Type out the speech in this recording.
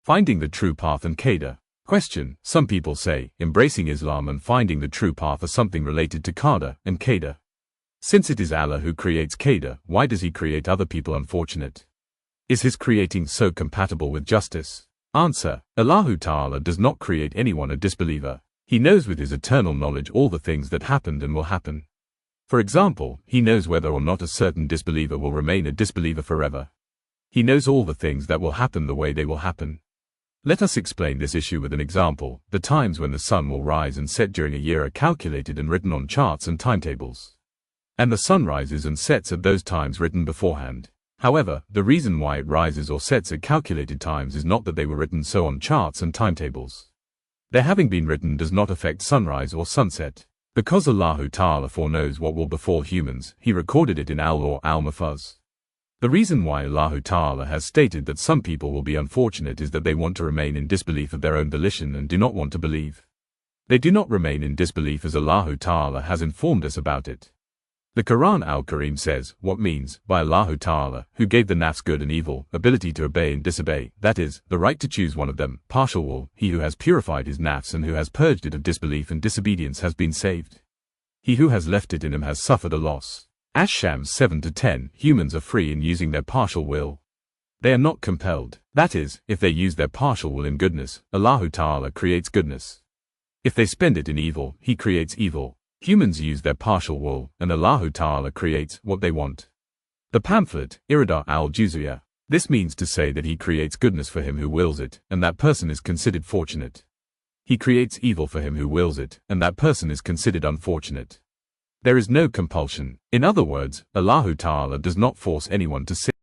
Finding the true path and qada. Question. Some people say, embracing Islam and finding the true path are something related to qada and qada. Since it is Allah who creates qada, why does He create other people unfortunate? Is His creating so compatible with justice? Answer. Allahu Ta'ala does not create anyone a disbeliever. He knows with His eternal knowledge all the things that happened and will happen. For example, He knows whether or not a certain disbeliever will remain a disbeliever forever. He knows all the things that will happen the way they will happen. Let us explain this issue with an example. The times when the sun will rise and set during a year are calculated and written on charts and timetables. And the sun rises and sets at those times written beforehand. However, the reason why it rises or sets at calculated times is not that they were written so on charts and timetables. Their having been written does not affect sunrise or sunset. Because Allahu Ta'ala foreknows what will befall humans, He recorded it in al-Lawh al-Mahfuz. The reason why Allahu Ta'ala has stated that some people will be unfortunate is that they want to remain in disbelief of their own volition and do not want to believe. They do not remain in disbelief as Allahu Ta'ala has informed us about it. The Qur'an al-Karim says, what means, by Allahu Ta'ala, who gave the nafs good and evil, ability to obey and disobey, that is, the right to choose one of them, partial will, he who has purified his nafs and who has purged it of disbelief and disobedience has been saved. He who has left it in him has suffered a loss. Ash-Shams 7-10. Humans are free in using their partial will. They are not compelled. That is, if they use their partial will in goodness, Allahu Ta'ala creates goodness. If they spend it in evil, He creates evil. Humans use their partial will, and Allahu Ta'ala creates what they want. The pamphlet, Irada al-Juz'iyah. This means to say that He creates goodness for him who wills it, and that person is considered fortunate. He creates evil for him who wills it, and that person is considered unfortunate. There is no compulsion. In other words, Allahu Ta'ala does not force anyone to sin.